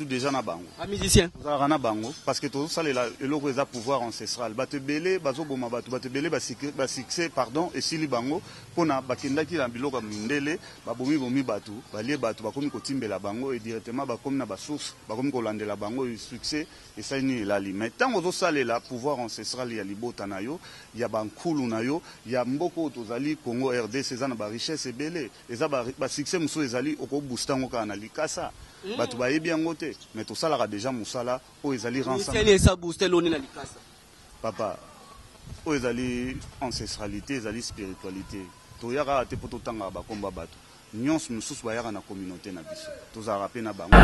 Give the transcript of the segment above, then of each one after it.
déjà na bango. Un musicien. Na bango parce que tout ça les locaux ont pouvoir ancestral. Batebele bazo boma batu batebele ba succès pardon et sili bango pona bakenda ki la biloko mindele ba bomi batu balie batu bakomi kotimbela bango et directement bakomi na ba source bakomi kolandela bango succès et ça ni la li. Mais tant ozo sale la pouvoir ancestral ya libota na yo ya bankulu na yo ya mboko tozali Congo RDC za na ba richesse ebele eza ba succès muso ezali oko booster ngo kana likasa. Batu ba yebi yango te mais to sala déjà musala o ezali rensemble ça booster loni na likasa papa o ezali ancestralité ezali spiritualité to yaka te poto tanga ba komba batu nyons mususu ba yaka na communauté na biso to za rapé na bango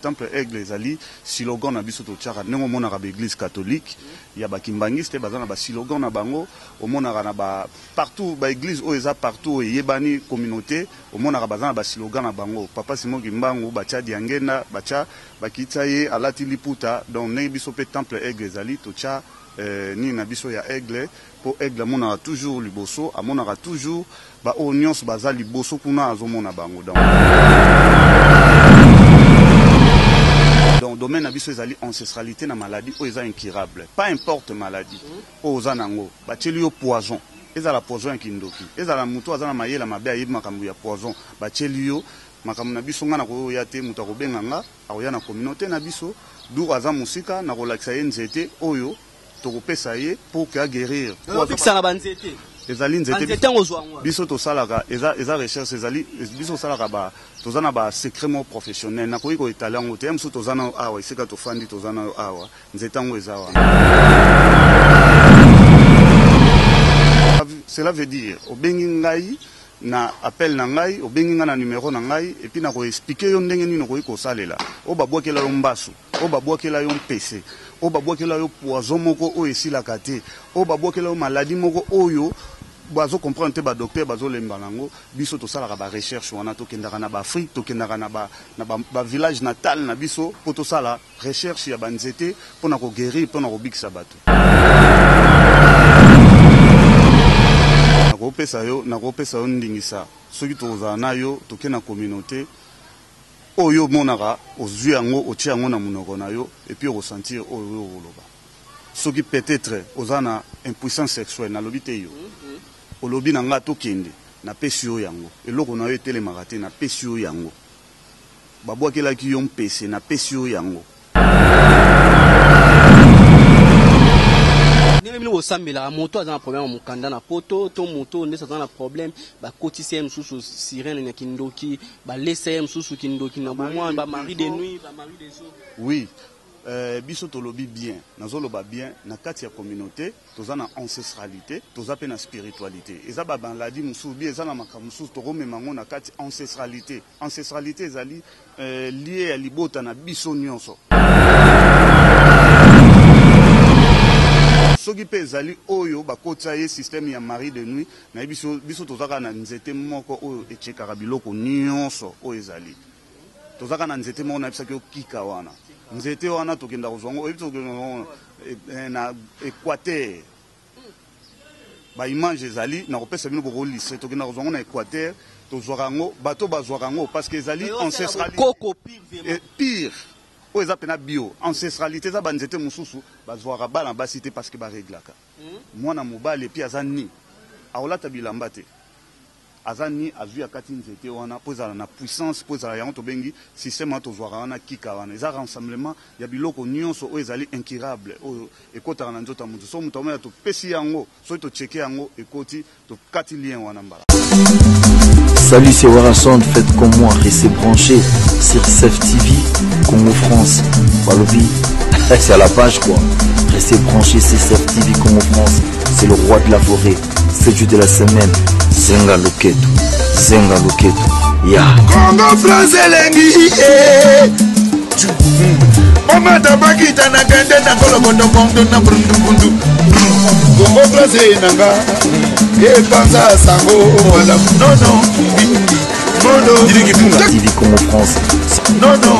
temple aigle ezali slogan na biso to tchaka nengo mona ka église catholique ya ba kimbangiste bazana ba slogan na bango o mona na ba partout ba église o eza partout yebani communauté o mona ka bazana ba slogan na bango papa Simon Kimbangu ba tcha diangena ba tcha ba kitsaye alati liputa donc ne biso pe temple aigle ezali to tcha ni na biso ya aigle po aigle mona toujours liboso amona toujours ba onions baza liboso kuna azomona bango donc domaine abiso ezali ancestralité na maladie o eza incurable pas importe maladie o ozanango batieli yo poison ezala poison ya kindoki ezala muto azana mayela mabe ayebi makambo ya poison batieli yo makambo na biso ngana ko ya te muto akobenga nga akoya na communauté na biso du aza musika na kolakisa ye nzete oyo tokopesa ye pour que guérir na banzete ezali nzete biso to salaka eza recherche ezali biso salaka ba tozana ba secret mo professionnel na koyi ko italien ngote mso tozana awa isika to fandi tozana awa nzete ngo ezawa cela veut dire obengi ngai na appel na ngai obengi nga na numéro na ngai et puis na ko expliquer yo ndenge nini koyi ko salela o babwakela yo mbasu o babwakela yo mpese o babwakela yo poison moko o esilaka te o babwakela yo maladie moko oyo bazo comprendre te ba docteur bazo lemba nango biso to sala ba recherche wana to kendaka na ba Afrique to kendaka na ba village natal na biso po to sala recherche ya banzete pona ko guérir pona ko bikisa bato na ko pesa yo ndingisa soki to za na yo to ke na communauté oyo monaka ozwi yango otia yango na munoko na yo et puis ressentir oyo oloba soki peut-être ozana impuissance sexuelle na lobi te yo olobi na nga tokende na pesi yo yango eloko na yo etelemaka te na pesi yo yango babwakelaki yo mpese na pesi yo yango ndenge osambela moto aza na problème mokanda na poto to moto nde aza na problème bakotisa ye mosusu sirène na kindoki balesa ye mosusu kindoki na bomoi bamari de nuit bamari de jour oui biso tolobi bien nazoloba bien na kati ya communauté toza na ancestralité toza pe na spiritualité eza ba baladi mususu bi eza na makambo mususu tokomema ngo na kati ancestralité ezali lié ya libota na biso nyonso soki pe ezali oyo bakotisa ye système ya mari de nuit na biso tozaka na nzete moko oyo echekaka biloko nyonso oyo ezali tozaka na nzete moko na bisaki okika wana nzete wana tokenda kozwa ngo na Équateur ba image ezali na kopesa bino boko lycée tokenda kozwa ngo na Équateur tozwaka ngo bato bazwaka ngo parce que ezali ancestralité pire o eza pena bio ancestralité za banzete mususu bazwaka bana basi te parce que ba reglaka mwana mobali puis azani aolata bilamba te azani azwi akati nzete wana po ezala na puissance po ezala yango tobengi système wana tozwaka wana kika wana eza rassemblement ya biloko nyonso oyo ezali incurable oyo ekotaka na nzoto ya moto so moto amona topesi yango soki tocheke yango ekoti tokati lien wana mbala. Salut, c'est Warason, faites comme moi, restez branchés sur CEF TV, Congo France, Walobi, c'est à la page quoi. Restez branchés sur CEF TV, Congo France, c'est le roi de la forêt, 7 jours de la semaine, Zenga Loketo, ya. Congo France elengi, Mama tabakita na kende na kolo bondo bondo na brundu bundu. Congo France nanga. Et pensa sango madame non mono TV Congo France non mono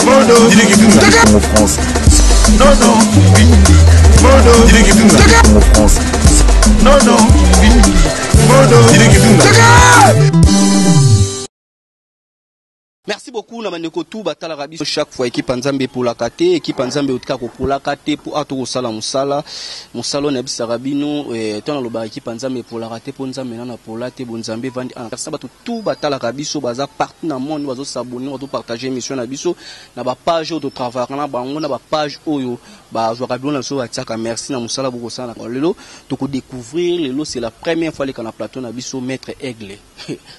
Congo France non mono Congo France non mono Merci beaucoup na bandeko tout batala rabiso chaque fois équipe nzambe pour la kate équipe nzambe otika ko pour la kate pour ato sala musala na bisa rabino tona lo ba équipe nzambe pour la kate pour nzambe na pour la te bonzambe vandi en ça tout batala rabiso baza partout na monde bazo s'abonner bazo partager émission na biso na ba page de travail na bango na ba page oyo ba zo rabino na so ataka merci na musala boko sala lelo to ko découvrir lelo c'est la première fois que na plateau na biso maître Aigle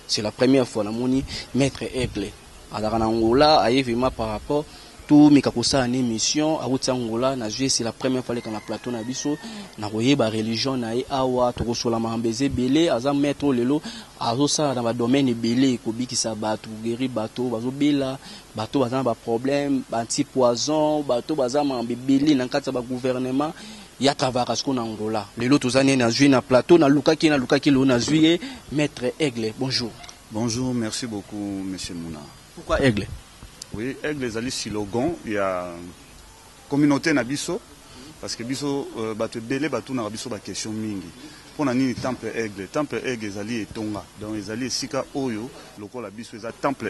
c'est la première fois na moni maître Aigle alors en Angola, vraiment par rapport tout mikakosa en émission, à Angola, c'est la première fois qu'on a plateau na biso, na voyé ba religion na awa to so la mambeze belé, aza mettre lelo, azo ça dans ba domaine belé, ko bikisa bato, guéri bato, bazo bela, bato baza ba problème, anti poison, bato baza mambe belé na kati ba gouvernement. Ya travail ce qu'on a Angola. Lelo tozani na zui na plateau na luka ki lo na zui maître Aigle. Bonjour. Bonjour, merci beaucoup monsieur Mouna. Pourquoi Aigle? Oui, Aigle est slogan, il y a communauté na biso parce que biso bato belé bato na biso ba question mingi. Pona nini temple Aigle ezali etonga. Donc ezali sika oyo lokola biso eza temple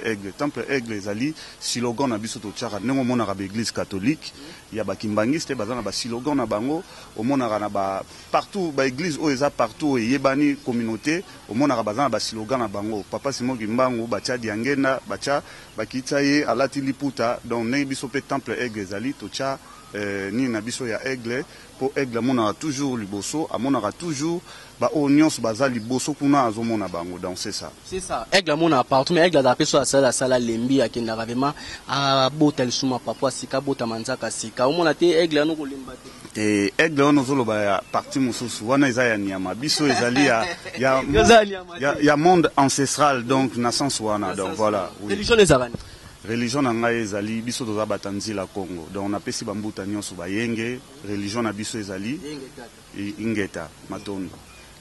Aigle ezali slogan na biso to tchara nengo mona ka église catholique, il y a ba kimbangiste bazana ba slogan na bango, au mona na ba partout ba église oyo eza partout yebani communauté, au mona ka bazana ba slogan na bango. Papa Simon Kimbangu bacha diangena bacha bakitaye alati liputa, donc ne biso pe temple Aigle ezali to tcha ni na biso ya Aigle pour Aigle mona toujours liboso amonaka toujours ba onions baza liboso kuna azomona bango, donc c'est ça Aigle mona partout mais Aigle da peso sala lembi akenda vraiment a botel suma papa sika bota manzaka sika omona te Aigle no kolemba te Aigle ono zolo ba ya parti mususu wana eza ya nyama biso ezali ya monde ancestral, donc na sens wana, donc voilà oui. Religion ezalani religion na ngai ezali biso toza batanzi la Congo, donc na pesi bambuta nyonso bayenge religion na biso ezali ingeta matondo,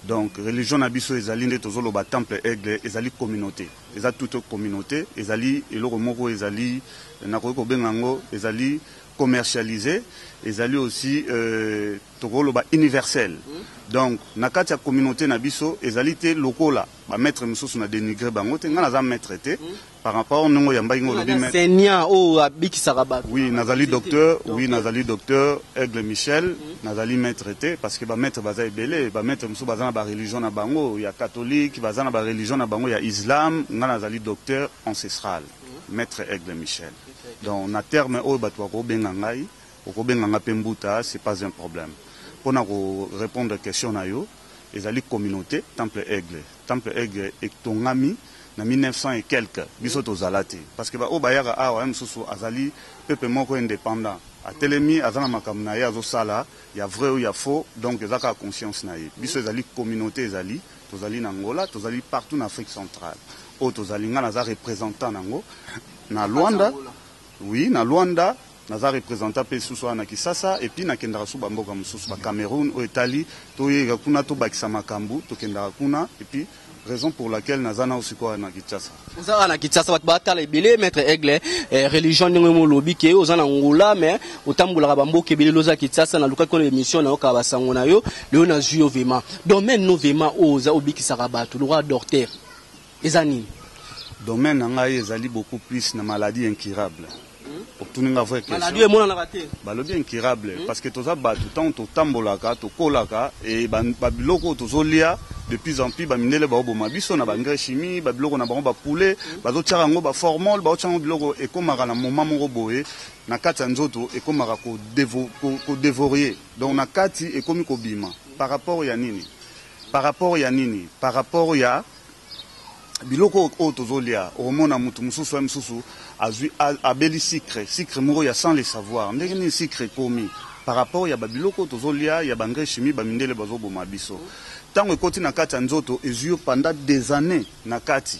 donc religion na biso ezali nde tozolo ba temple Aigle ezali communauté, eza toute communauté ezali eloko moko ezali na ko bengango ezali commercialisé, ezali aussi tokolo ba universel. Donc na kati ya communauté na biso ezali te lokola ba maître mususu na dénigrer bango te ngana za maître te par rapport ngo yamba ngo lobi maître enseignant o abikisa rabat. Oui, nazali docteur, oui nazali docteur Aigle Michel, nazali maître te parce que ba maître baza ebele, ba maître mususu baza na ba religion na bango, ya catholique, baza na ba religion na bango ya islam, ngana nazali docteur ancestral, maître Aigle Michel. Donc na terme o batwa ko benga ngai, ko benga nga pembuta, c'est pas un problème. Pour répondre à la question, ils ont communauté Temple Aigle. Temple Aigle est tongami en 1900 et quelques. Bisoto zalate. Parce que au bayara awa msusu azali peuple moko indépendant. A telemi azana makamna ya zo sala, il y a vrai ou il y a faux, donc ils ont conscience naïe. Biso ezali communauté ezali, tozali na Angola, tozali partout en Afrique centrale. O tozali ngana za représentant nango na Luanda. Oui, na Luanda. Naza représentant pe susu na Kisasa et puis na kendara su bamboka mususu ba Cameroun o Italie to yega kuna to bakisa makambu to kendara kuna et puis raison pour laquelle naza na aussi ko na Kinshasa. Oza na Kinshasa bat batala ebele maître Aigle religion ningo mo lobi ke oza na Angola mais otambula bamboka ebele loza Kinshasa na luka ko émission na oka basango na yo le na juo vraiment domaine no vraiment oza obikisa rabatu le roi docteur ezani domaine ngai ezali beaucoup plus na maladie incurable. Maladie est mon raté. Balobi incurable parce que toza ba tout temps to tambolaka to kolaka et ba biloko tozolia de plus en plus ba minele ba oboma biso na ba engrais chimie ba biloko na bango ba poulet ba zo tiara ngo ba formol ba tiara biloko e komaka na moment moko boye na kati nzoto e komaka ko dévorer, donc na kati e komi ko bima par rapport ya nini biloko o tozolia omona mutu mususu mususu azui abeli sucre moko ya sans le savoir ndenge ni sucre komi par rapport ya babiloko tozolia ya bangre chimie bamindele bazoboma biso tango ekoti na kati ya nzoto ezui pendant des années na kati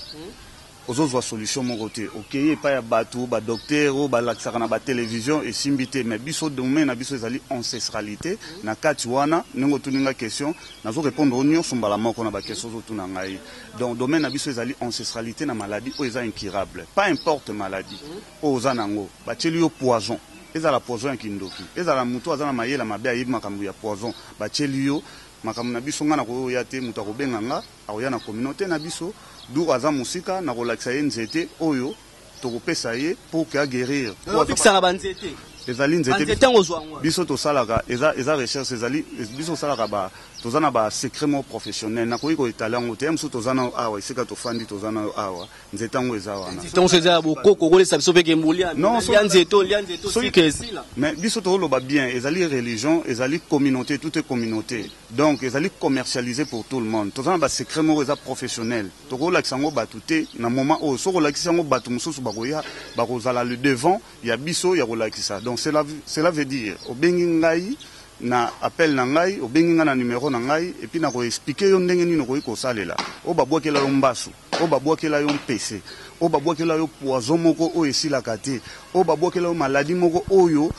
ozozwa solution moko te okeye pa ya bato ba docteur ba laksaka na ba télévision et simbité mais biso domaine na biso ezali ancestralité na kati wana nengo tuninga question nazo répondre onyo sombala moko na ba question zo tuna ngai donc domaine na biso ezali ancestralité na maladie o eza incurable pas importe maladie o zanango ba tcheli yo poison ezala poison kindoki ezala mutu azana mayela mabe ayibi makambu ya poison ba tcheli yo makambu na biso ngana ko ya te mutu akobenganga akoya na communauté na biso du aza musika na kolakisa ye nzete oyo tokopesa ye pour que guérir opikisaka banzete ezali nzete banzete ngo zwango biso tosalaka eza recherche ezali biso tosalaka toza na ba secret mo professionnel nakoki koetala yango te mosusu toza na awa esika tofandi toza na awa nzete yango eza wana ntongo eza ya bokoko kolesa biso mpe kembulia lia nzeto sika esila mais biso toloba bien ezali religion ezali communauté tout est communauté donc ezali commercialisé pour tout le monde toza na ba secret mo eza professionnel tokolakisa yango bato te na moment oyo so kolakisa yango bato mosusu bakoya bakozala le devant ya biso ya kolakisa donc cela veut dire obengi ngai na appel na ngai obengi nga na numéro na ngai et puis na ko expliquer yo ndenge nini koyi kosalela o babwakela yo mbasu o babwakela yo mpese o babwakela yo poison moko o esilaka te o babwakela yo maladie moko oyo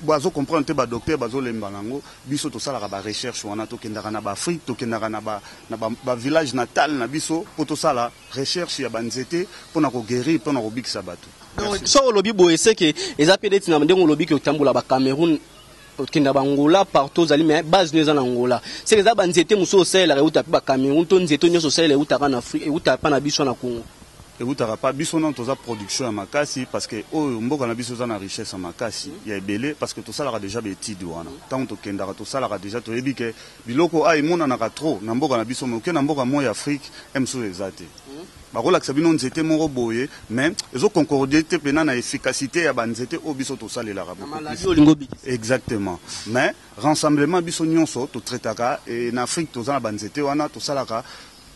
bazo comprendre te ba docteur bazo lemba nango biso to salaka ba recherche wana to kendaka na ba Afrique to kendaka na ba village natal na biso po to sala recherche ya banzete pona ko guérir pona ko bikisa bato. Donc so lobi boye c'est que eza peut-être na ndengo lobi ke tambola ba Cameroun kenda bangola partout zali mais base neza na Angola c'est que za banzete muso sela reuta ba Cameroun to nzeto nyoso sela reuta kana Afrique reuta pa na biso na Congo eutaka pa biso non toza production ya makasi parce que oyo mboka na biso za na richesse ya makasi ya ebele parce que tosalaka déjà betide wana ntango tokendaka tosalaka déjà toyebi ke biloko emonanaka trop na mboka na biso moke na mboka moya Afrique mosusu eza te bakolakisa bino nzete moko boye mais ezoconcorde te mpena na efficacité ya banzete oyo biso tosalelaka exactement mais rassemblement biso nyonso totraitaka na Afrique toza na banzete wana tosalaka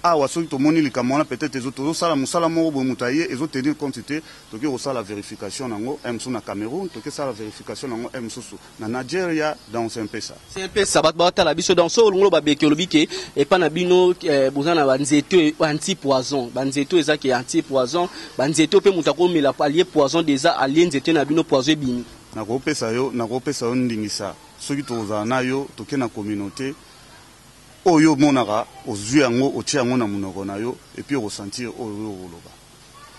awa soki tomoni likambo wana peut-être tozosala mosala moko boye moto aye ezotenir compte te toki kosala vérification nango mosusu na Cameroun toki sala vérification nango mosusu na Nigeria dans un peu ça c'est un peu ça batala biso dans so ngolo babeke lobike et pa na bino bozana banzeto anti poison banzeto ezaki anti poison banzeto pe moto akomela allié poison déjà allié nzeto na bino poison bini nakopesa yo ndingisa soki tozala na yo toke na communauté oyo monaka ozwi yango otie yango na munoko na yo et puis ressentir oyo oloba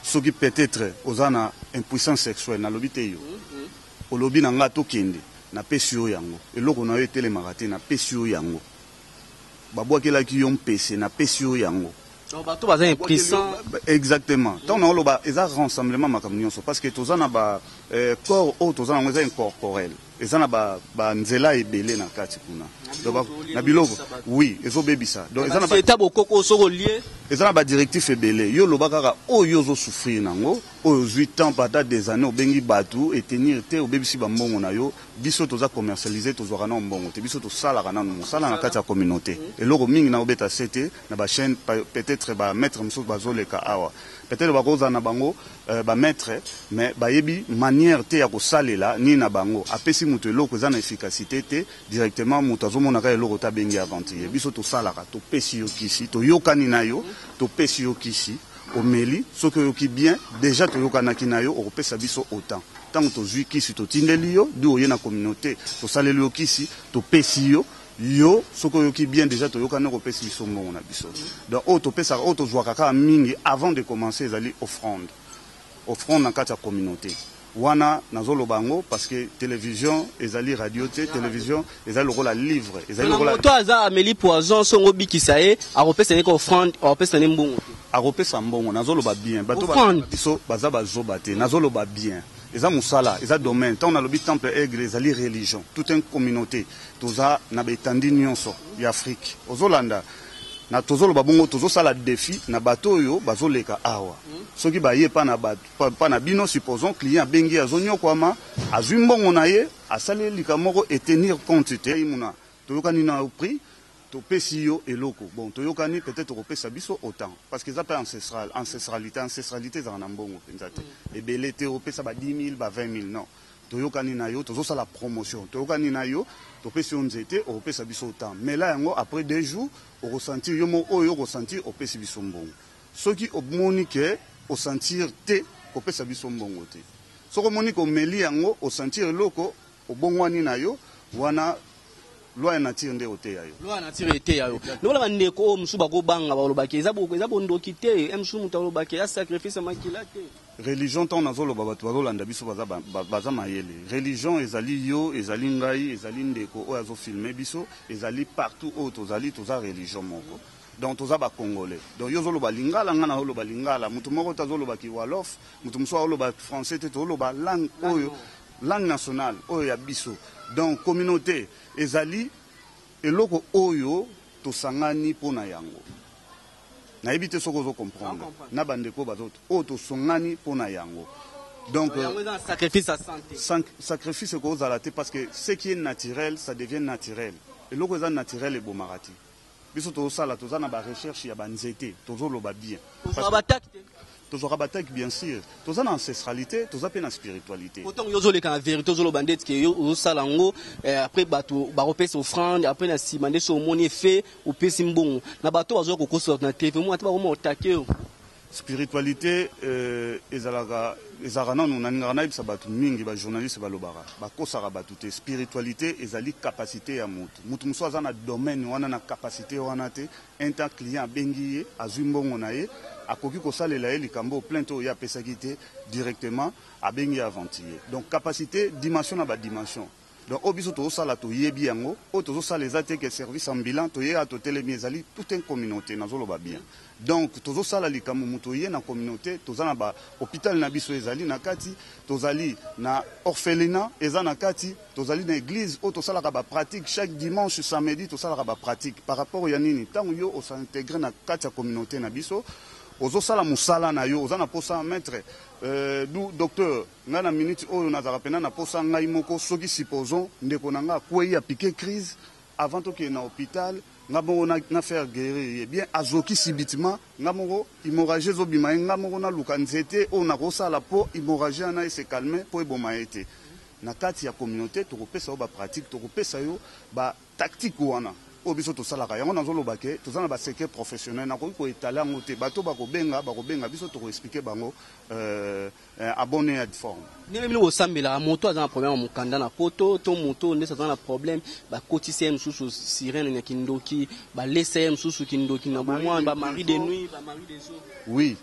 soki peut-être ozana impuissance sexuelle na lobi te yo olobi na nga tokende na pesi yo yango eloko na yo etelemaka te na pesi yo yango babwakelaki yo mpese na pesi yo yango bato baza impuissant exactement tant na oloba eza rassemblement makambo nyonso parce que tozana ba corps oyo tozana yango eza incorporel eza na ba nzela ebele na kati kuna na biloko oui ezobebisa donc eza na ba état bokoko soko lié eza na ba directif ebele yo loba kaka oyo ozosouffrir nango oyo 8 ans pendant des années obengi batu et tenir te obebisi ba mbongo na yo biso toza commercialiser tozwaka na mbongo te biso tosalaka na mosala na kati ya communauté eloko mingi na obeta sete na ba chaîne peut-être ba maître mosusu bazoleka awa peut-être bakoza na bango ba maître mais bayebi manière te ya kosalela ni na bango apesi mutu eloko eza na efficacité te directement mutu azomonaka eloko ta bengi aventure biso tosalaka topesi yo kisi toyokani na yo topesi yo kisi omeli soki oyoki bien déjà toyokanaki na yo okopesa biso autant ntango tozwi kisi totindeli yo du oye na communauté tosaleli yo kisi topesi yo yo soki oyoki bien déjà toyokani okopesi biso mbongo na biso donc oyo topesaka oyo tozwaka kaka mingi avant de commencer ezali offrande na kati ya communauté wana nazoloba yango parce que télévision ezali radio te télévision ezali lokola livre ezali lokola moto aza ameli poison songo bikisa ye akopesa ye ko offrande akopesa ne mbongo akopesa mbongo nazoloba bien bato biso baza bazoba te nazoloba bien eza musala eza domaine tant on a le temple aigle ezali religion toute une communauté toza na betandi nyonso ya Afrique ozolanda na tozoloba bongo tozosala défi na bato oyo bazoleka awa soki baye pa na bino supposons client bengi azonyokwama azwi mbongo na ye asali lika moko et tenir compte te imuna toyokani na prix topesi yo eloko bon toyokani peut-être kopesa biso autant parce que ça peut ancestralité ezaka na mbongo penza te ebele te opesa ba 10 000 ba 20 000 non toyokani na yo tozosala promotion toyokani na yo topesi yo nzete opesa biso autant mais là yango après 2 jours au ressentir yo mo oyo ressentir opesi biso mbongo soki omoni ke au sentir te opesa biso mbongo te soko moni ko meli yango au sentir eloko obongwani na yo wana loi nature nde oteya yo loi nature eteya yo lola bandeko musu bakobanga balobaki eza bondoki te musu mutu alobaki ya sacrifice makila te religion tant nazoloba bato bazolanda biso baza mayele religion ezali yo ezali ngai ezali ndeko oyo azofilme biso ezali partout oyo toza religion moko donc toza ba congolais donc yo zoloba lingala nga na zoloba lingala mutu moko ta zoloba ki wolof mutu muso zoloba français te zoloba langue oyo langue nationale oyo ya biso donc communauté ezali eloko oyo tosangani pona yango nayebi te soko zo comprendre na bandeko bazoto oyo tosangani pona yango donc sacrifice à santé sacrifice ko ozala te parce que ce qui est naturel ça devient naturel eloko eza naturel ebomaka te biso tozosala toza na barecherche ya banzete tozoloba bien tozwaka bataki bien sûr toza na ancestralité toza mpe na spiritualité autant yozoleka na vérité ozoloba ndeti ke ozosala yango après bato bakopesa offrande après na nsima nde so omoni efe opesi mbongo na bato bazoya kokosa na tv mo ate bakoma otake yo spiritualité ezalaka nanu naningaka nayebisa bato mingi bajournaliste balobaka bakosaka bato te spiritualité ezali capacité ya mutu mosusu aza na domaine wana na capacité wana te inta client abengi ye azwi mbongo na ye akoki kosalela ye likambo plainte oyo apesaki te directement abengi ye avant ye donc capacité dimension na badimension donc oyo biso tozosala toyebi yango oyo tozosala eza te ke service ambulant toyeka totelemi ezali toute une communauté nazoloba bien donc tozosala likambo moto ye na communauté toza na bahôpital na biso ezali na kati tozali na orphelinat eza na kati tozali na église oyo tosalaka bapratique chaque dimanche samedi tosalaka bapratique par rapport ya nini ntango yo osaintegre na kati ya communauté na biso ozosala mosala na yo oza na posa maître du docteur ngai na minute oyo nazalaka pena na posa ngai moko soki supposons ndeko na ngai akwei apike crise avant tokende na hôpital nga moko na faire guérir ye bien azoki subitement nga moko hémorragie ezobima ye nga moko naluka nzete oyo nakosala mpo hémorragie wana ese calme mpo eboma ye te na kati ya communauté tokopesa yo bapratique tokopesa yo batactique wana oyo biso tosalaka yango nazoloba ke toza na basecret professionnel nakoki koetale yango te bato bakobenga biso tokoexplike bango abonné ya forme ndenge bino bosambelaka moto aza na problème ya mokanda na poto to moto ndesi aza na problème bakotisa ye mosusu sirene ya kindoki balesa ye mosusu kindoki na bomwana bamari de nuit bamari de jour oui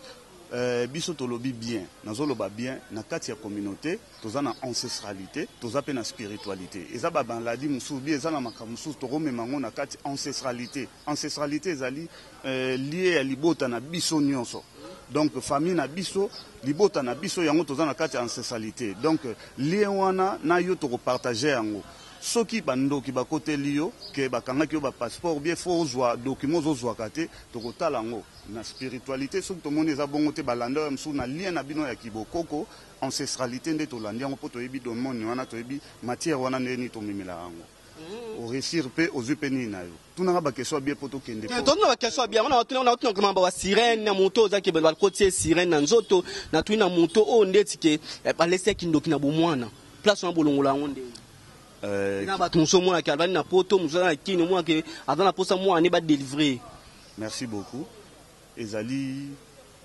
biso tolobi bien nazoloba bien na kati ya communauté toza na ancestralité toza pe na spiritualité eza babaladi mosusu bi eza na makambo mosusu tokomema ngo na kati ancestralité ezali lié ya libota na biso nyonso donc famille na biso libota na biso yango toza na kati ya ancestralité donc lié wana na yo tokopartage yango soki bandoki bakoteli yo ke bakangaki yo bapasseport bien fo ozwa document ozozwaka te tokotala yango na spiritualité soki tomoni eza bongo te balanda ya mosusu na lien na bino ya kibokoko ancestralité nde tolandi yango mpo toyebi domoni wana toyebi matière wana ndeni tomemelaka yango oresir mpe ozwi mpe nini na yo tunaka bakestion abie mpo tokende totuna bakestion abie natunaka mamba basirene na moto ozaki bakotie sirene na nzoto natuni na moto oyo ndeti ke balesiaki ndoki na bomwana place wana bolongola yango ndenge na bato mosusu omonaki azali na poto mosusu aza na kini omonaki aza na posa mwana badélivrer. Merci beaucoup ezali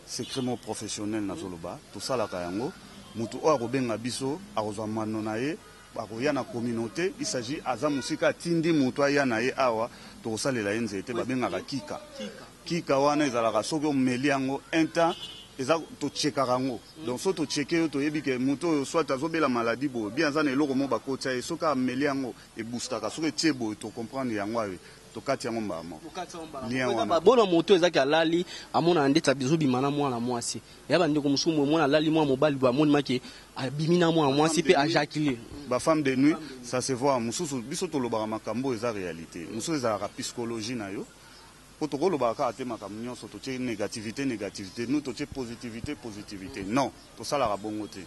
secrètement professionnel nazoloba tosalaka yango mutu oyo akobenga biso akozwa mano na ye akoya na communauté il s'agit aza mosika atindi mutu aya na ye awa tokosalela ye nzete babengaka kika wana ezalaka soki omeli yango un temps eza tochekaka yango donc so tocheke yo toyebi ke moto oyo soit azobela maladi boye bien aza na eloko mo bakotia ye soki ameli yango ebustaka soki etie boye tocomprendre yango awe tokati yango mbamo lien wana bona moto ezaki alali amona ndeti abizobima na mwana mwasi ya bandeko mosusu mwana alali mwana mobali bamoni make abimi na mwana mwasi mpe ajakile bafemme de nuit ça se voit mosusu biso tolobaka makambo eza réalité mosusu ezalaka psychologie na yo po tokolobaka ate makambo nyonso totie négativité nous totie positivité non tosalaka bongo te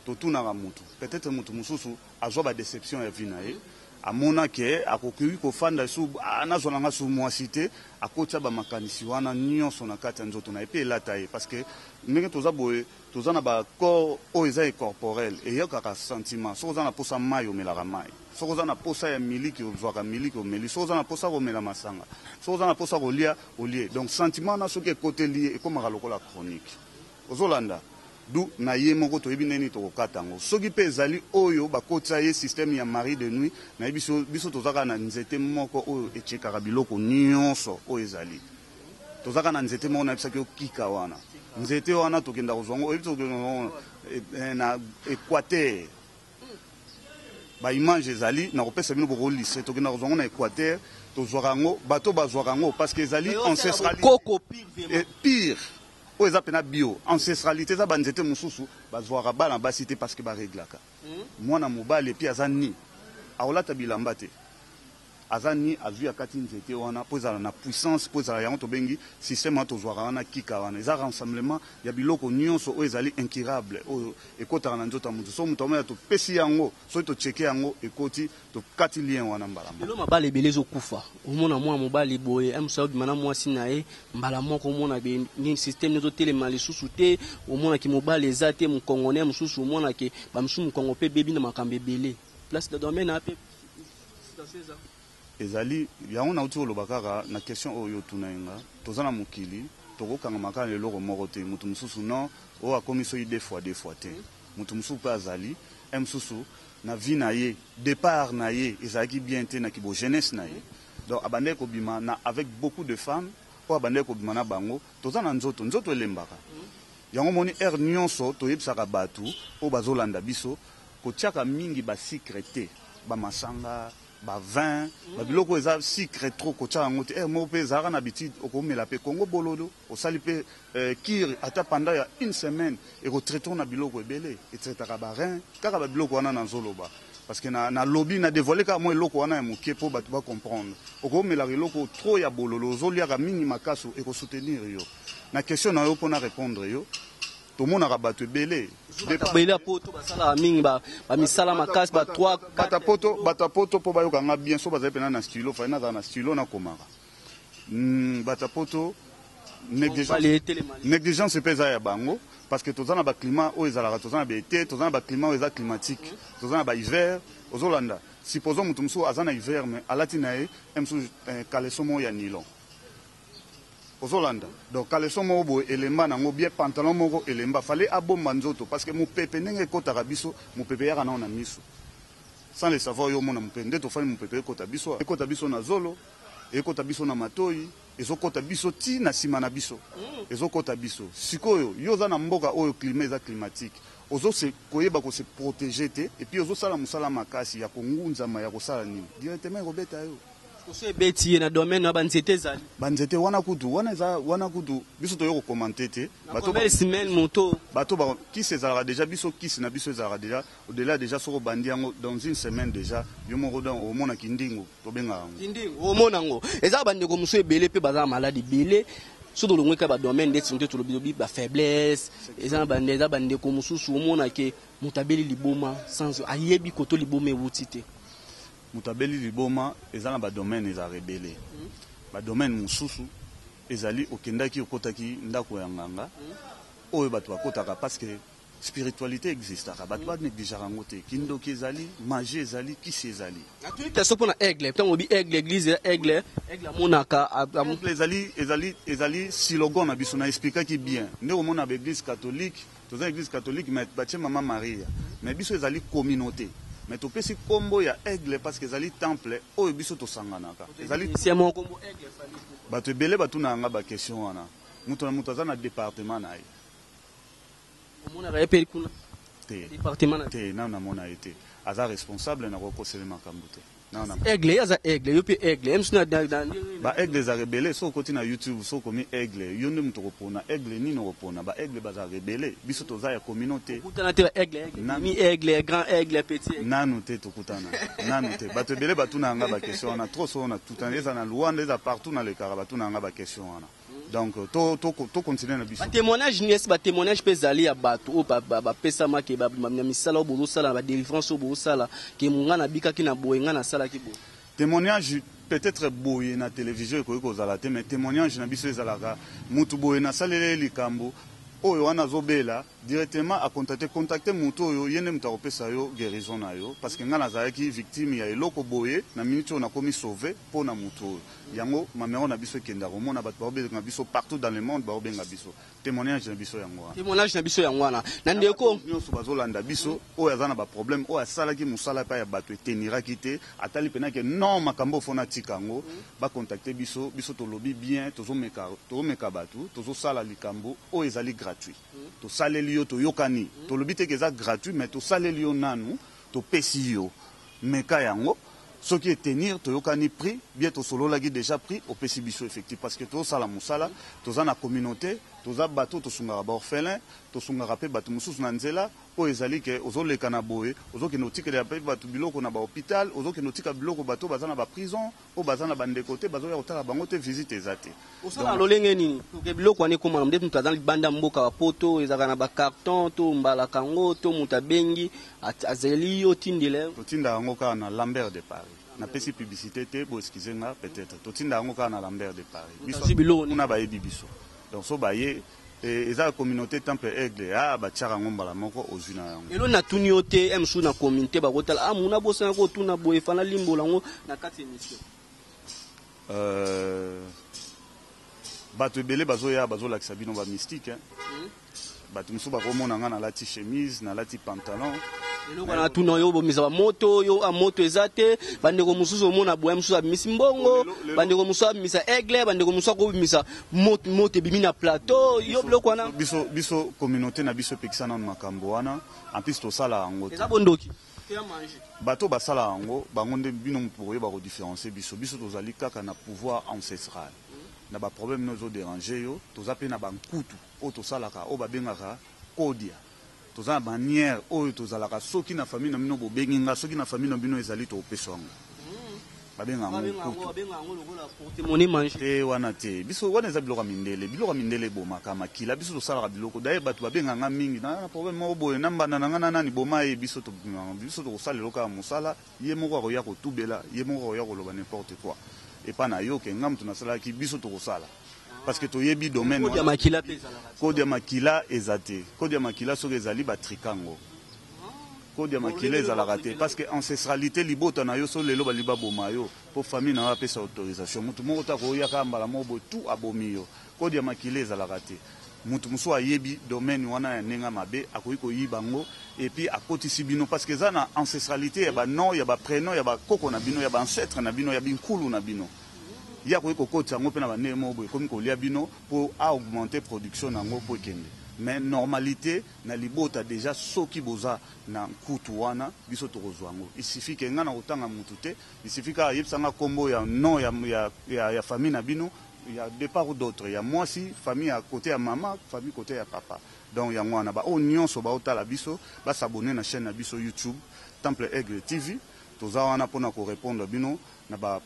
totunaka mutu peut-être mutu mosusu azwa badéception ya vie na ye amona ke akoki kofanda su nazwa nanga su mwasi te akotia bamakanisi wana nyonso na kati ya nzoto na ye mpe elata ye parce que ndenge toza boye toza na bacorps oyo eza ecorporel eyokaka sentiment soki oza na posa mai omelaka mai soki oza na posa ya miliki ozwaka miliki omeli soki oza na posa komela masanga soki oza na posa kolia olie donc sentiment wana soki ekoteli ye ekomaka lokola chronique ozolanda du na ye moko toyebi neni tokokata yango soki mpe ezali oyo bakotisa ye système ya mari de nuit nayebi biso tozaka na nzete moko oyo etiekaka biloko nyonso oyo ezali tozaka na nzete moko nayebisaki okika wana nzete wana tokenda kozwa yango oyebi tokenda na équateur ba image ezali na kopesa bino boko lycée to kina kozonga na Équateur to zorango bato ba zorango parce que ezali ancestralité pire o eza pena bio ancestralité za banzete mususu ba zoara bana basité parce que ba réglaka mwana mobali puis azani aolata bilamba te azani azui akati nzete wana po ezala na puissance po ezala yango tobengi système tozwaka wana kika wana eza rassemblement ya biloko nyonso oyo ezali incurable oyo ekotaka na nzoto ya motu so moto amoya topesi yango soki tocheke yango ekoti tokati lien wana mbala lelo mabala ebele ezokufa omona mwana mobali boye amsa obima na mwasi na ye mbala moko omona ni système ezotelema lisusu te omonaki mobali eza te mokongolais mosusu omonaki bamosusu mokongo mpe bebi na makambo ebele place de domaine ape ezali yango nauti oloba kaka na question oyo tuna yenga toza na mokili tokokanga makala leloko moko te motu mosusu non oyo akomi soki deux fois te motu mosusu mpe azali mosusu na vie na ye départ na ye ezalaki bien te na kibo jeunesse na ye donc abandeki kobima na avec beaucoup de femmes oyo abandeki kobima na bango toza na nzoto elembaka yango moni aire nyonso toyebisaka bato oyo bazolanda biso kotiaka mingi basikre te bamasanga ba vin ba biloko eza secret trop kocha yango te mo pe zara na habitude okomela pe Congo bolodo osali pe kir ata pendant ya une semaine et retraitons na biloko ebele et traitaka ba rein kaka ba biloko wana na zoloba parce que na lobby na dévoiler ka mo eloko wana ya mokie po ba ba comprendre okomela eloko trop ya bololo zoliaka mingi makaso et ko soutenir yo na question na yo pona répondre yo tout le monde a battu belé. Belé poto basala mingi ba misala makasi ba 3 batapoto po ba yokanga bien so bazali pena na stylo fa na stylo na komaka. Batapoto négligence pesa ya bango parce que tozana ba climat o ezala tozana ba été tozana ba climat o eza climatique tozana ba hiver ozolanda supposons mutu muso azana hiver mais alati na ye emso caleçon ya nylon ozolanda donc caleçon moko boye elemba nango bien pantalon moko elemba fallait abomba nzoto parce que mopepe ndenge ekotaka biso mopepe yaka nao na miso sans le savoir yo mona mopepe nde tofali mopepe ekota biso na zolo ekota biso na matoi ezokota biso ti na nsima na biso ezokota biso sikoyo yo oza na mboka oyo climat eza climatique ozose koyeba kose protéger te et puis ozosala mosala makasi ya kongunzama ya kosala nini directement ekobeta yo Ose beti na domaine na banzete zali. Banzete wana kutu biso to yoko commenter te. Bato belle semaine moto. Bato ba qui s'ezara déjà biso qui na biso ezara déjà au-delà déjà soko bandiango dans une semaine déjà yo moko dans au mona kindingo to benga ngo. Kindingo o mona ngo. Eza bandeko muso ebele pe baza maladi bele. Sodo longwe ka ba domaine de santé to lobi ba faiblesse. Eza bandeko mususu o mona ke mutabeli liboma sans ayebi koto liboma ewutite. Mutabeli liboma ezana ba domaine eza rebelle ba domaine mususu ezali okendaki okotaki ndako ya nganga oyo bato bakotaka parce que spiritualité existe ka bato ba négliger ngote kindoki ezali magie ezali kisi ezali atuita sopo na aigle tant obi aigle église aigle monaka ezali slogan na biso na expliquaki bien nde o mona ba église catholique toza église catholique mais batie Maman Maria mais biso ezali communauté. Mais tu peux si combo ya aigle parce que zali temple o biso to sanganaka ezali c'est mon combo aigle fali ba te belé ba tuna nga ba question wana mutu na mutu azana département na ye mona reperi kuna te département na te na mona été aza responsable na ko selema kambuté na aigle yaza aigle yopi aigle emsuna ba aigle za rebelle so koti na YouTube so komi aigle yonde mutu ko pona aigle ni no pona ba aigle ba za rebelle biso to za ya communauté kutana te aigle mi aigle grand aigle petit nanu te to kutana nanu te ba te belé ba tuna nga ba question na trop so na tout en eza na Luanda eza partout na le Karaba tuna nga ba question wana donc to continuer na biso ba témoignage ni ba témoignage pe zali ya bato o ba pesa make ba misala obo sala ba délivrance obo sala ke munga na bika ki na boyenga na sala ki bo témoignage peut-être boye na télévision ko ko zala te mais témoignage na biso ezalaka mutu boye na salele likambo oyo wana zobela directement a contacter mutu oyo yene mutu akopesa yo guérison na yo parce que nga nazalaki victime ya eloko boye na minute on a commis sauver pour na mutu yango mamero na biso kenda komona bato baobenga biso partout dans le monde baobenga biso témoignage na biso yango wana témoignage na biso yango wana na ndeko nyonso bazolanda biso oyo azana ba problème oyo asalaki musala pa ya bato eteniraki te atali pena ke non makambo fona tikango ba contacter biso to lobby bien tozomeka bato tozosala likambo oyo ezali gratuit to saleli yo to yokani to lobi te ke eza gratuit mais to saleli yo nanu to pesi yo meka yango soki tenir toyokani prix bien tosololaki déjà prix opesi biso effectif parce que tosala mosala toza na communauté toza bato tosungaka baorphelin tosungaka mpe bato mosusu na nzela oyo ezali ke ozoleka na boye ozokende otikela mpe bato biloko na bahôpital ozokende otika biloko bato baza na baprison oyo baza na bandeko te bazoya kotala bango te visite eza te osala lolenge nini toke biloko wana ekomana nde moto aza libanda mboka bapoto ezalaka na bacarton to mbalaka yango to moto abengi azali otindela totinda yango kaka na Lambert de Paris napesi publicité te bo excuse nga peut-être totinda yango kaka na Lambert de Paris biso na bayebi biso donc so baye eza communauté temple aigle batiaka yango mbala moko ozwi na yango elo natuni yo te msu na communauté bakotala muna bosana kotuna boye fana limbola yango na kati émission bato ebele bazoya bazolakisa bino bamystique bato mosusu bakomona nga nalati chemise nalati pantalon eloko na tuna yo bomisa bamoto yo amoto eza te bandeko mosusu omona boya mosusu abimisi mbongo bandeko mosusu abimisa aigle bandeko mosusu akobimisa moto ebimi na plateau yo biloko wana biso communauté na biso epekisa nano makambo wana en plus tosala yango eza bondoki bato basala yango bango nde bino moto boyeba kodifferencie biso tozali kaka na pouvoir ancestral na baproblème no ezodérange yo toza mpe na bankutu oyo tosalaka oyo babengaka kodia toza na manière oyo tozalaka soki na famille na bino bobengi nga soki na famille na bino ezali topesa yango babenga yango te wana te biso wana eza biloko ya mindele ebomaka makila biso tosalaka biloko daye bato babenganga mingi na problème moko boye na mbanda na nga na nani boma ye biso tokosalela kaka mosala ye moko akoya kotubela ye moko akoya koloba n'importe quoi epa na yo ke nga moto nasalaki biso tokosala parce que toyebi domaine kode ya makila eza te kode ya makila soki ezali batrikango kode ya makila ezalaka te parce que ancestralité libota na yo so lelo bali baboma yo po famille na yo apesa autorisation motu moko ta koyaka mbala moko boye tu abomi yo kode ya makila ezalaka te motu mosusu ayebi domaine wana ya ndenge mabe akoki koyiba ngo epuis akotisi bino parce que eza na ancestralité ya banom ya baprénom ya bakoko na bino ya baancetre na bino ya binkulu na bino ye akoki kokotisa yango mpe na bandenge moko boye ekomi kolia bino mpo augmente production na yango mpo ekende mais normalité na libota déjà soki boza na nkutu wana biso tokozwa yango isiffi ke nga na kotanga motu te isiffi kaka ayebisanga nkombo ya nom ya famille na bino ya de part ou d'autre ya mwasi famille à côté ya mama famille côté ya papa donc yango wana baoyo nyonso baotala biso basabone na chaîne na biso YouTube Temple Aigle TV toza wana mpona korépondre bino na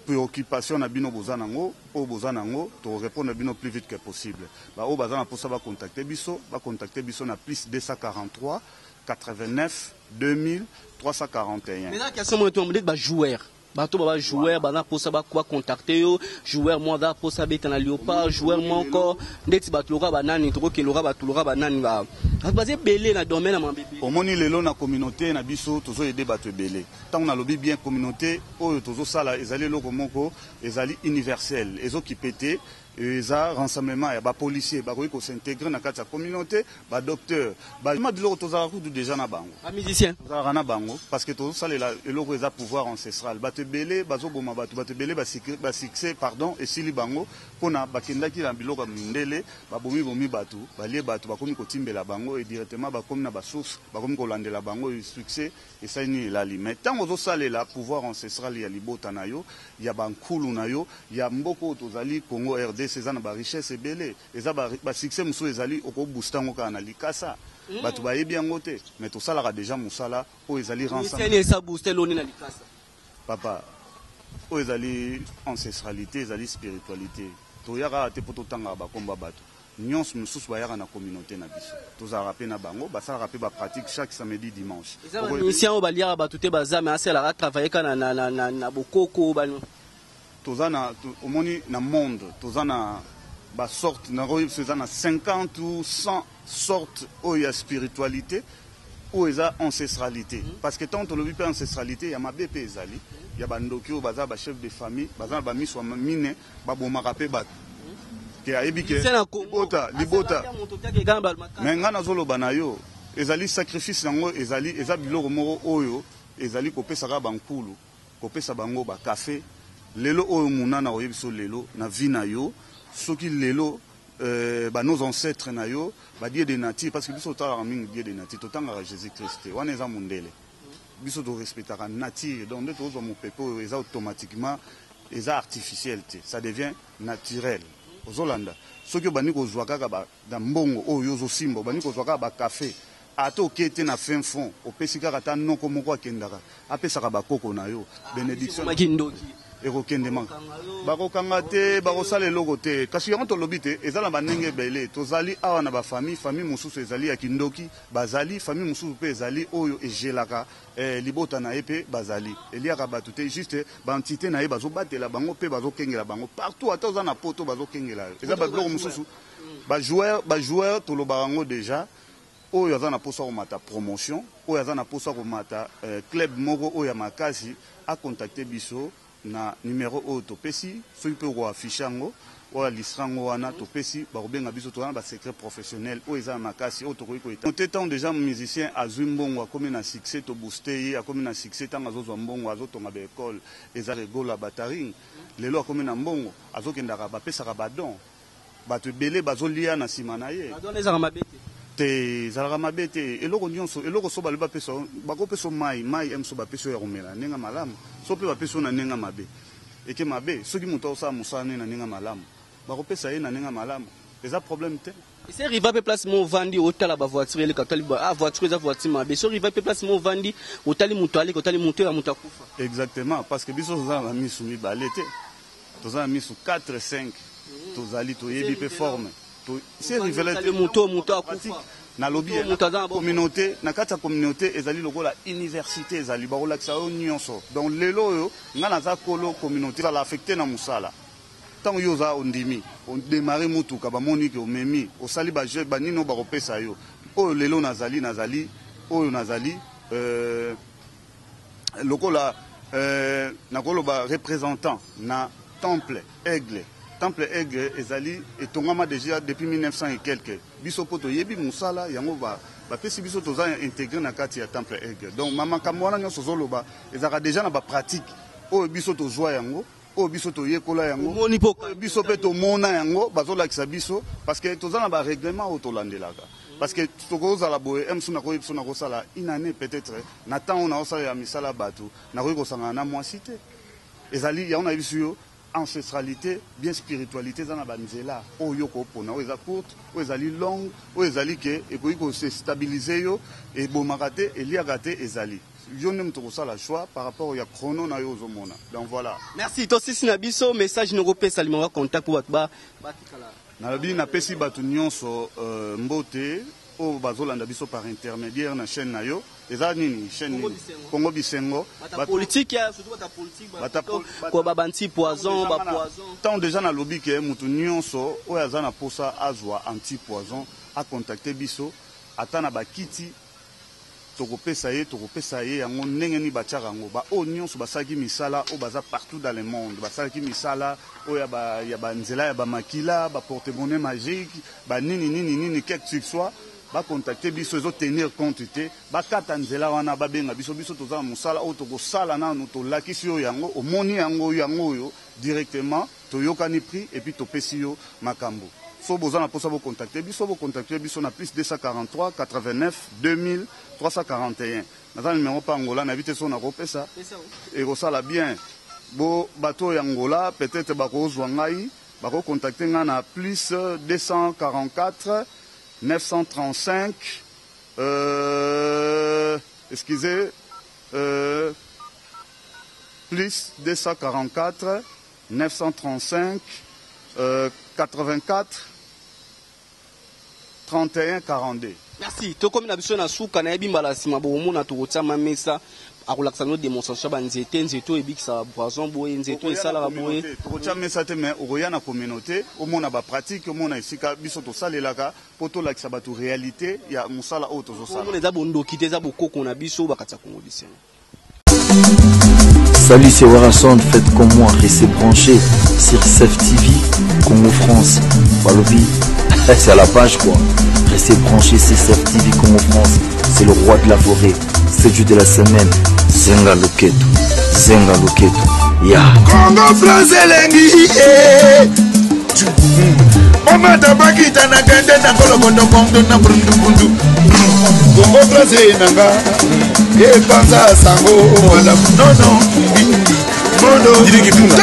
préoccupation na bino boza nango oyo boza nango torépondre bino plus vite que possible baoyo baza na mposa bacontacte biso na plus 243 89 2000 341 mais la question moi to ba joueur bato baba joueur bana posa ba contacter yo joueur moi da posa beta na Léopard joueur moi encore ndeti bato loka banani to ke loka bato loka banani ba baze belé na domaine na mbebe omoni lelo na communauté na biso tozo aider bato belé tant na lobi bien communauté oyo tozo sala ezali loko moko ezali universel ezokipete eza rassemblement ya bapolicier bakoki kosintegre na kati ya communauté badocteur biloko tozalaka kudu déjà na bango bamusicien tozalaka na bango parce que tozosalela eloko eza pouvoir ancestral bato ebele bazoboma bato ebele basuccès pardon esili bango mpona bakendaki na biloko ya mindele babomi bato balie bato bakomi kotimbela bango e directement bakomi na basource bakomi kolandela bango succès esalini elali mais ntango ozosalela pouvoir ancestral ya libota na yo ya bankulu na yo ya mboka oyo tozali Congo RD eza na barichesse ebele eza basuccès mosusu ezali okoboosta yango kaka na likasa bato bayebi yango te mais tosalaka déjà mosala oyo ezali papa oyo ezali ancestralité ezali spiritualité toyaka te mpo totangaka bakomba bato nyonso mosusu bayaka na communauté na biso tozalaka mpe na bango basalaka mpe bapratique chaque samedi dimanche mission oyo baliaka bato te baza me asalaka travailleka na bokoko toza na omoni na monde toza na basorte nakoyebisa eza na 50 ou 100 sorte oyo ya spiritualité oyo eza ancestralité parce que tant tolobi mpe ancestralité ya mabe mpe ezali ya bandoki oyo baza bachef de famille baza na bamiso ya mine babomaka mpe bato ke ayebi ke libota me nga nazoloba na yo ezali sacrifice yango eza biloko moko oyo ezali kopesaka bankulu kopesa bango bakafe lelo oyo munana oyebi so lelo na vie na yo soki lelo nos ancêtres na yo badie de nature parce que biso totalaka mingi die de nature totangaka Jésus Christ wana eza mundele biso to respectera nature donc nde tozwa mopepe oyo eza automatiquement eza artificiel te, ça devient naturel. Ozolanda soki obandi kozwa kaka na mbongo oyo ozosimba obandi kozwa kaka bakafe ata oke te na fin fond opesi kaka ata noko moko akendaka apesaka bakoko na yo bénédiction ekokende maka bakokanga te bakosala eloko te kasi yango tolobi te eza na bandenge ebele tozali awa na bafamille famille mosusu ezali ya kindoki bazali famille mosusu mpe ezali oyo egelaka libota na ye mpe bazali eliaka bato te juste baentité na ye bazobatela bango mpe bazokengela bango partout ata oza na poto bazokengela yo eza babiloko mosusu bajoueur tolobaka yango déjà oyo aza na posa komata promotion oyo aza na posa komata club moko oyo ya makasi akontakte biso na numéro oyo topesi soki mpe koafishe yango oyo alistra yango wana topesi bakobenga biso tozana basecret professionnel oyo eza na makasi oyo tokoki koyeta te ntango déjà musicien azwi mbongo akomi na succès tobooste ye akomi na succès ntango azozwa mbongo azotonga baekole eza regola bataring lelo akomi na mbongo azokendaka bapesaka badon bato ebele bazolia na nsima na ye te ezalaka mabe te eloko nyonso eloko so balobi bapesa bakopesa mai so bapesa oyo ya komela ndenge malamu so mpe bapesa oyo na ndenge mabe eke mabe soki moto akosala mosala ne na ndenge malamu bakopesa ye na ndenge malamu eza problème te ese riva mpe place mo ovandi otala bavoiture eleka otali voiture eza voiture mabe so riva mpe place mo ovandi otali moto aleka otali moto ya moto akufa exactement parce que biso toza na bamisu mibale te toza na misu 4-5 tozali toyebi mpe forme c'est révélé moto akufa na lobby communauté na kati ya communauté ezali lokola université ezali bakolakisa oyo nyonso donc lelo oyo nga naza kolo communauté ezala affecté na mosala ntango yo oza ondimi odemare motuka bamoni ke omemi osali baje banini oyo bakopesa yo oyo lelo nazali oyo nazali lokola nakoloba représentant na temple aigle ezali etongama déjà depuis 1900 et quelques biso poto yebi musala yango bapesi biso toza intégré na kati ya temple aigle donc makambo wana nyonso zoloba ezaka déjà na bapratique oyo biso tozwa yango oyo biso toyekola yango biso mpe tomona yango bazolakisa biso parce que toza na barèglement oyo tolandelaka parce que tokozala boye msu nakoyi biso nakosala une année peut-être na temps oyo nakosala ya misala bato nakoki kosangana na mwasi te ezali yango na biso yo ancestralité bien spiritualité za na banzela oyo kopona oyo eza courte oyo ezali longue oyo ezali ke ekoki kose stabiliser yo ebomaka te eliaka te ezali yo nde moto kosala choix par rapport ya chrono na yo ozomona donc voilà merci tosisi na biso message nokopesa limaka contact po bato batikala nalobi napesi bato nyonso mbote oyo bazolanda biso par intermédiaire na chaîne na yo eza nini chaîne Congo Bisengo politique ya surtout bata politique ko babanti poison ba poison tant déjà na lobby ke mutu nyonso oyo aza na posa azwa anti poison a contacter biso atana bakiti tokopesa ye yango ndenge ni batiaka yango ba oyo nyonso basalaki misala oyo baza partout dans le monde basalaki misala oyo ya banzela ya bamakila baporte-monnaie magique banini quelque chose soit bacontacte biso ezotenir compte te bakata nzela wana babenga biso toza na mosala oyo tokosala nanu tolakisi yo yango omoni yango oyo directement toyokani prix et puis topesi yo makambo so boza na posa bocontacte biso na plus 243 89 2000 341 naza numéro pa Angola na vite so na kopesa ekosala bien bo bato ya Angola peut-être bakozwa ngai bakocontacte nga na plus 244 935 excusez plus 244 935 84 31 42. Merci. To comme na biso na suka na ebimbala sima bo mona to kotsama mesa akolakisa no démonstration ba nzeto ebikisa poison boye nzeto esala boye to kotsama mesa te mais okoya na communauté omona ba pratique omona esika biso to salelaka poto lakisa ba to réalité ya musala o to zosala omona za bondoki te za bokoko na biso bakatsa Congo Bisengo. Salut, c'est Warason, faites comme moi, restez branchés sur CEF TV, Congo France. Balobi, c'est à la page quoi. Restez branchés sur CEF TV, Congo France. C'est le roi de la forêt, c'est le dieu de la semaine. Zenga Loketo, ya. Congo France elengi, Mama tabaki tanagende na kolokondo kondo na brundu bundu. Congo France nanga. epanza sango malamu nono mondo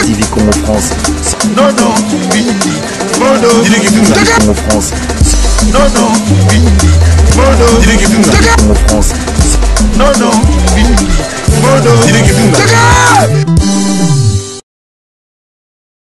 TV Congo France. nono mondo TV Congo France. nono mondo Congo France.